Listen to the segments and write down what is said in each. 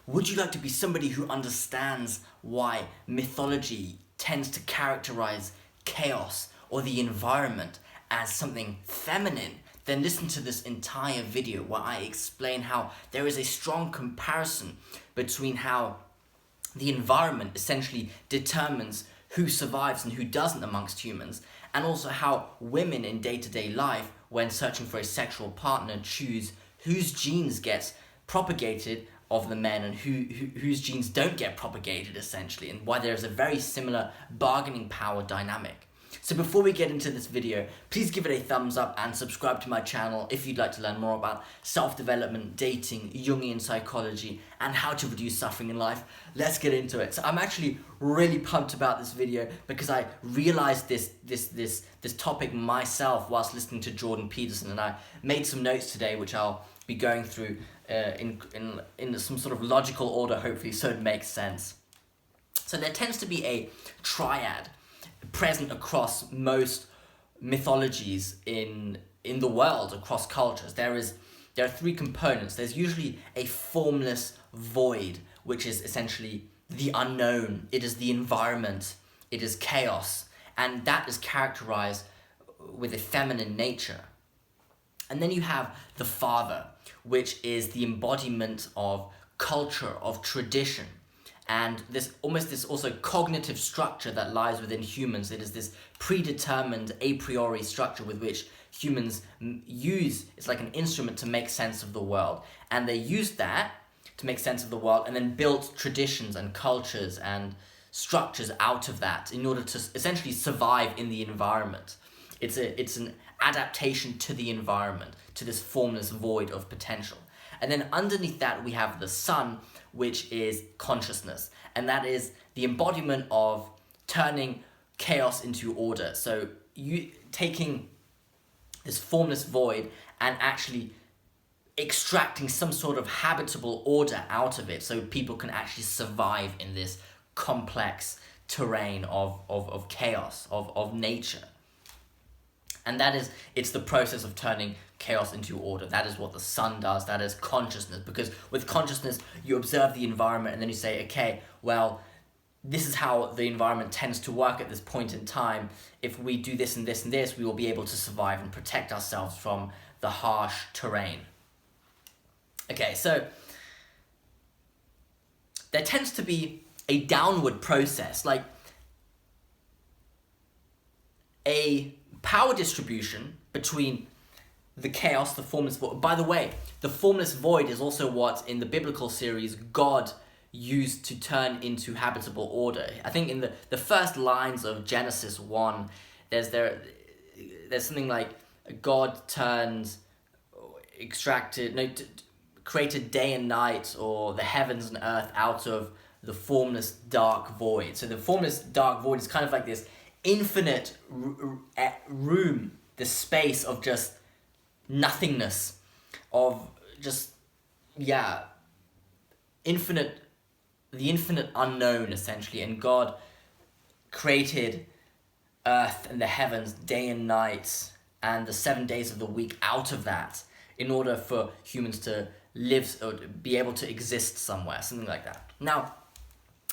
Would you like to be somebody who understands why mythology tends to characterize chaos or the environment as something feminine? Then listen to this entire video where I explain how there is a strong comparison between how the environment essentially determines who survives and who doesn't amongst humans, and also how women in day-to-day life, when searching for a sexual partner, choose whose genes gets propagated of the men and whose genes don't get propagated, essentially, and why there's a very similar bargaining power dynamic. So before we get into this video, please give it a thumbs up and subscribe to my channel if you'd like to learn more about self-development, dating, Jungian psychology, and how to reduce suffering in life. Let's get into it. So I'm actually really pumped about this video because I realized this topic myself whilst listening to Jordan Peterson, and I made some notes today which I'll be going through in some sort of logical order, hopefully, so it makes sense. So there tends to be a triad present across most mythologies in the world, across cultures. There are three components. There's usually a formless void, which is essentially the unknown. It is the environment. It is chaos. And that is characterized with a feminine nature. And then you have the father, which is the embodiment of culture, of tradition. And this also cognitive structure that lies within humans. It is this predetermined a priori structure with which humans use. It's like an instrument to make sense of the world. And they use that to make sense of the world and then build traditions and cultures and structures out of that in order to essentially survive in the environment. It's an adaptation to the environment, to this formless void of potential. And then underneath that we have the sun, which is consciousness. And that is the embodiment of turning chaos into order. So you taking this formless void and actually extracting some sort of habitable order out of it so people can actually survive in this complex terrain of chaos, of nature. And it's the process of turning chaos into order. That is what the sun does. That is consciousness. Because with consciousness, you observe the environment and then you say, okay, well, this is how the environment tends to work at this point in time. If we do this and this and this, we will be able to survive and protect ourselves from the harsh terrain. Okay, so there tends to be a downward process, like a power distribution between the chaos, the formless void. By the way, the formless void is also what in the biblical series God used to turn into habitable order. I think in the first lines of Genesis 1, there's something like God created day and night, or the heavens and earth, out of the formless dark void. So the formless dark void is kind of like this infinite room, the space of just nothingness, of just, the infinite unknown, essentially. And God created earth and the heavens, day and night, and the 7 days of the week out of that, in order for humans to live or be able to exist somewhere, something like that. Now,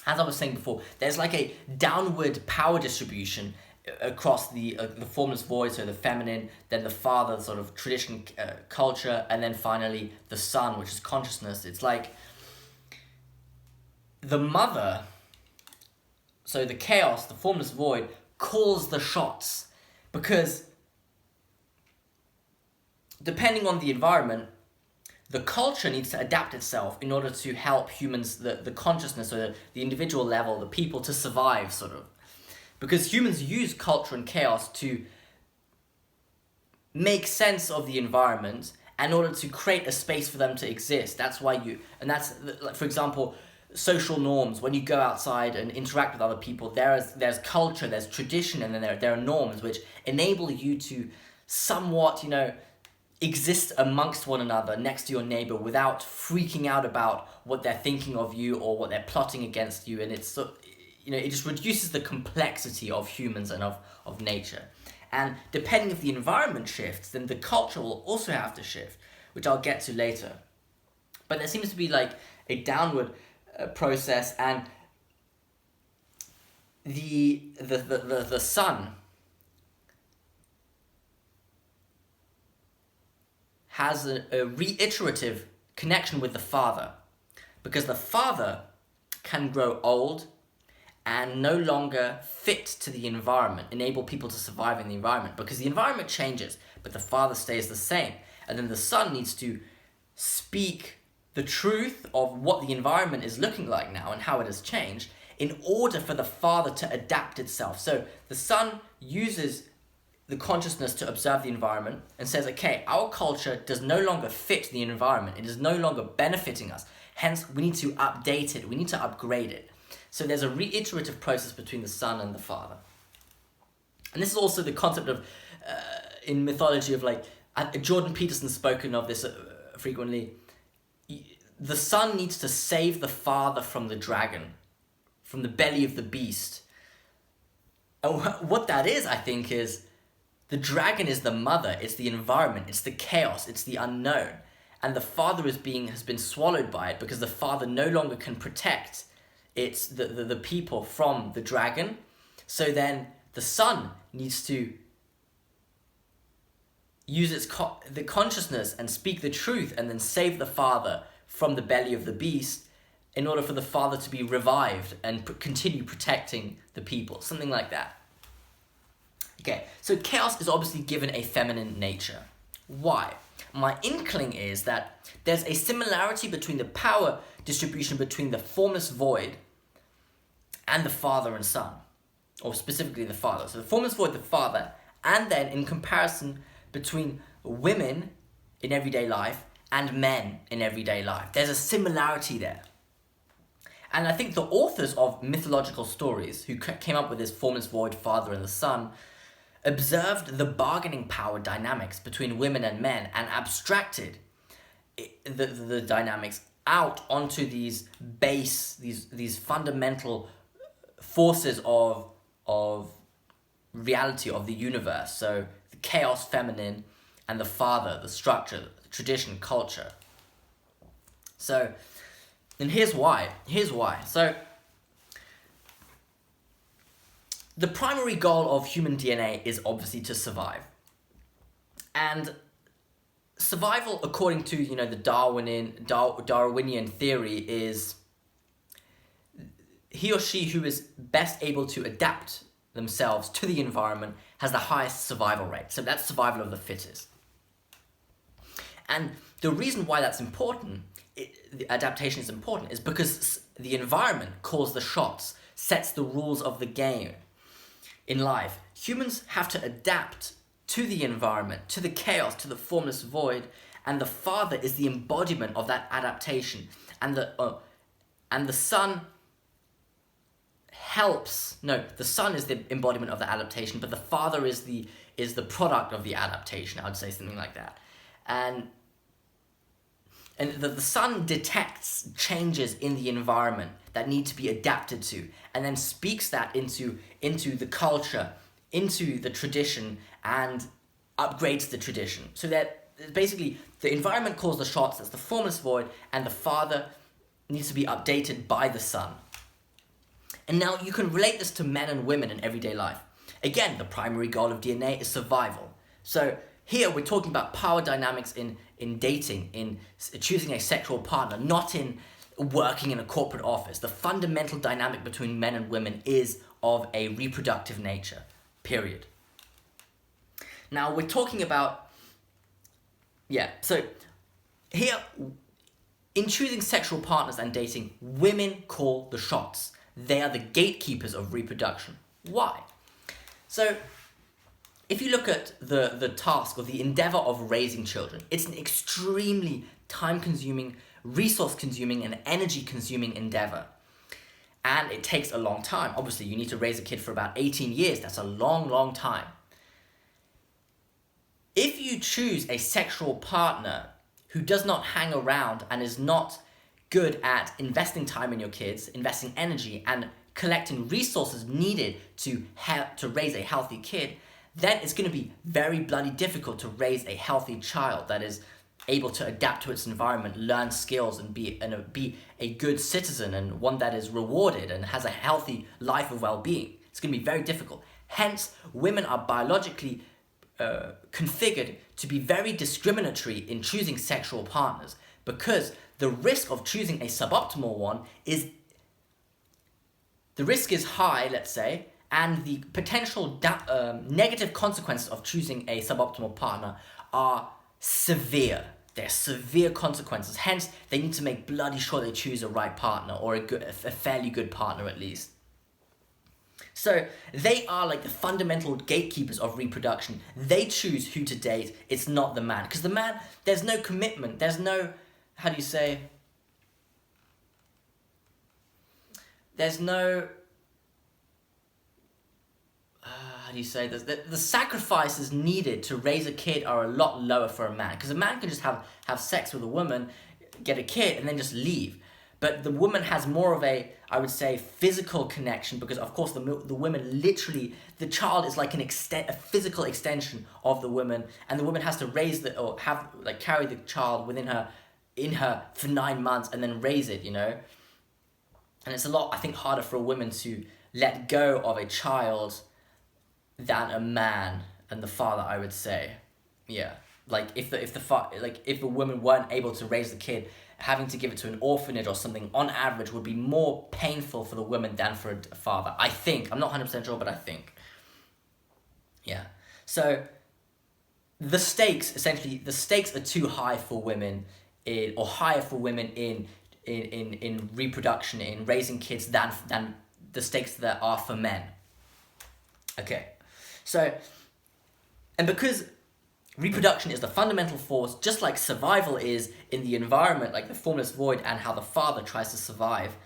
as I was saying before, there's like a downward power distribution across the formless void, so the feminine, then the father, sort of tradition, culture, and then finally the sun, which is consciousness. It's like the mother, so the chaos, the formless void, calls the shots, because depending on the environment, the culture needs to adapt itself in order to help humans, the consciousness, or the individual level, the people, to survive, sort of. Because humans use culture and chaos to make sense of the environment in order to create a space for them to exist. That's why that's, like, for example, social norms. When you go outside and interact with other people, there's culture, there's tradition, and then there are norms which enable you to somewhat, exist amongst one another, next to your neighbor, without freaking out about what they're thinking of you or what they're plotting against you. And it's, it just reduces the complexity of humans and of nature. And depending if the environment shifts, then the culture will also have to shift, which I'll get to later. But there seems to be like downward process, and the son has a reiterative connection with the father, because the father can grow old and no longer fit to the environment, enable people to survive in the environment, because the environment changes, but the father stays the same. And then the son needs to speak the truth of what the environment is looking like now and how it has changed in order for the father to adapt itself. So the son uses the consciousness to observe the environment and says, okay, our culture does no longer fit the environment. It is no longer benefiting us. Hence, we need to update it. We need to upgrade it. So there's a reiterative process between the son and the father. And this is also the concept of, in mythology, of like, Jordan Peterson's spoken of this frequently. The son needs to save the father from the dragon, from the belly of the beast. And what that is, I think, is the dragon is the mother, it's the environment, it's the chaos, it's the unknown. And the father has been swallowed by it, because the father no longer can protect the people from the dragon. So then the son needs to use the consciousness and speak the truth, and then save the father from the belly of the beast, in order for the father to be revived and continue protecting the people, something like that. Okay, so chaos is obviously given a feminine nature. Why? My inkling is that there's a similarity between the power distribution between the formless void and the father and son, or specifically the father. So the formless void, the father, and then in comparison between women in everyday life and men in everyday life. There's a similarity there. And I think the authors of mythological stories, who came up with this formless void, father and the son, observed the bargaining power dynamics between women and men and abstracted the dynamics out onto these these fundamental forces of reality of the universe. So the chaos feminine and the father, the structure, the tradition, culture. So, and here's why. So, the primary goal of human DNA is obviously to survive. And survival, according to, the Darwinian theory, is he or she who is best able to adapt themselves to the environment has the highest survival rate. So that's survival of the fittest. And the reason why that's important, the adaptation is important, is because the environment calls the shots, sets the rules of the game. In life, humans have to adapt to the environment, to the chaos, to the formless void, and the father is the embodiment of that adaptation. And the son the son is the embodiment of the adaptation, but the father is the product of the adaptation. I would say something like that. And the son detects changes in the environment that need to be adapted to, and then speaks that into the culture, into the tradition, and upgrades the tradition. So that basically the environment calls the shots, that's the formless void, and the father needs to be updated by the son. And now you can relate this to men and women in everyday life. Again, the primary goal of DNA is survival. So here we're talking about power dynamics in dating, in choosing a sexual partner, not in working in a corporate office. The fundamental dynamic between men and women is of a reproductive nature, period. Now we're talking about, so here, in choosing sexual partners and dating, women call the shots. They are the gatekeepers of reproduction. Why? So, if you look at the task or the endeavor of raising children, it's an extremely time-consuming, resource-consuming, and energy-consuming endeavor. And it takes a long time. Obviously, you need to raise a kid for about 18 years. That's a long, long time. If you choose a sexual partner who does not hang around and is not good at investing time in your kids, investing energy, and collecting resources needed to raise a healthy kid, then it's going to be very bloody difficult to raise a healthy child that is able to adapt to its environment, learn skills, and be a good citizen, and one that is rewarded and has a healthy life of well-being. It's going to be very difficult. Hence, women are biologically configured to be very discriminatory in choosing sexual partners, because the risk of choosing a suboptimal one is high, let's say, and the potential negative consequences of choosing a suboptimal partner are severe. They're severe consequences. Hence, they need to make bloody sure they choose a right partner, or a fairly good partner at least. So they are like the fundamental gatekeepers of reproduction. They choose who to date. It's not the man. Because the man, there's no commitment. There's no, how do you say? There's no, how do you say this? The sacrifices needed to raise a kid are a lot lower for a man. Because a man can just have sex with a woman, get a kid, and then just leave. But the woman has more of a, I would say, physical connection, because of course the women literally, the child is like a physical extension of the woman, and the woman has to raise carry the child in her for 9 months and then raise it, you know. And it's a lot, I think, harder for a woman to let go of a child than a man and the father, I would say. Yeah, like if a woman weren't able to raise the kid, having to give it to an orphanage or something, on average, would be more painful for the woman than for a father. I think. I'm not 100% sure, but I think. Yeah. So, the stakes are too high for women, or higher for women in reproduction, in raising kids, than the stakes that are for men. Okay. So, and because reproduction is the fundamental force, just like survival is in the environment, like the formless void, and how the father tries to survive.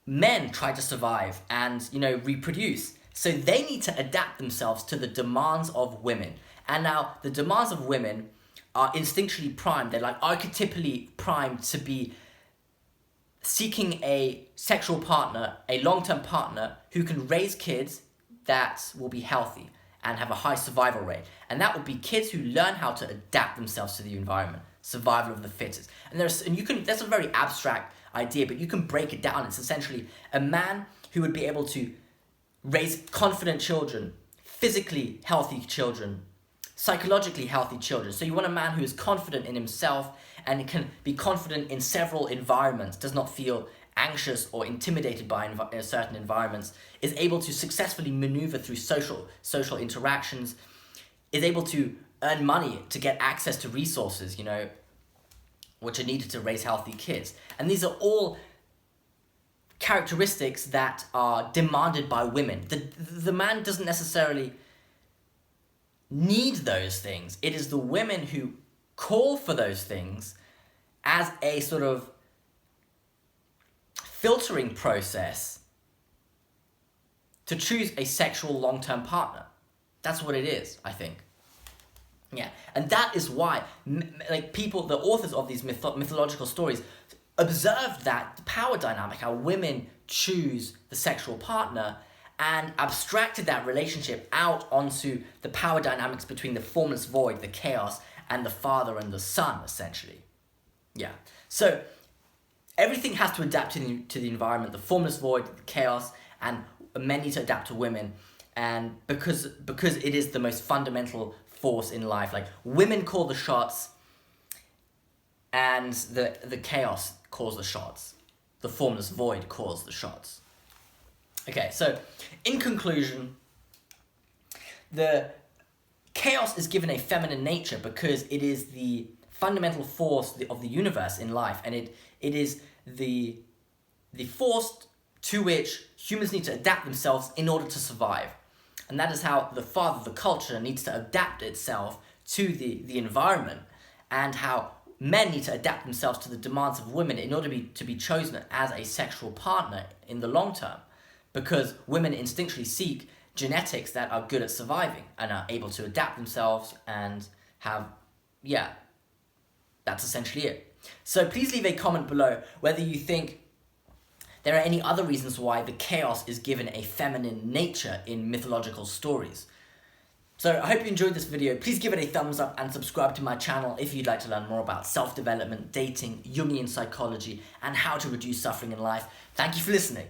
Men try to survive and, reproduce. So they need to adapt themselves to the demands of women. And now, the demands of women are instinctually primed. They're like archetypally primed to be seeking a sexual partner, a long-term partner, who can raise kids that will be healthy and have a high survival rate. And that would be kids who learn how to adapt themselves to the environment. Survival of the fittest. And that's a very abstract idea, but you can break it down. It's essentially a man who would be able to raise confident children, physically healthy children, psychologically healthy children. So you want a man who is confident in himself and can be confident in several environments, does not feel anxious or intimidated by certain environments, is able to successfully maneuver through social interactions, is able to earn money to get access to resources, which are needed to raise healthy kids. And these are all characteristics that are demanded by women. The man doesn't necessarily need those things. It is the women who call for those things as a sort of filtering process to choose a sexual long-term partner. That's what it is, I think. Yeah, and that is why, the authors of these mythological stories observed that power dynamic, how women choose the sexual partner, and abstracted that relationship out onto the power dynamics between the formless void, the chaos, and the father and the son, essentially. Yeah, so everything has to adapt to the environment, the formless void, the chaos, and men need to adapt to women. And because it is the most fundamental force in life, like women call the shots, and the chaos calls the shots. The formless void calls the shots. Okay, so in conclusion, the chaos is given a feminine nature because it is the fundamental force of the universe in life, and it is the force to which humans need to adapt themselves in order to survive. And that is how the father, the culture, needs to adapt itself to the environment, and how men need to adapt themselves to the demands of women in order to be chosen as a sexual partner in the long term. Because women instinctually seek genetics that are good at surviving and are able to adapt themselves and have, that's essentially it. So please leave a comment below whether you think there are any other reasons why the chaos is given a feminine nature in mythological stories. So I hope you enjoyed this video. Please give it a thumbs up and subscribe to my channel if you'd like to learn more about self-development, dating, Jungian psychology, and how to reduce suffering in life. Thank you for listening.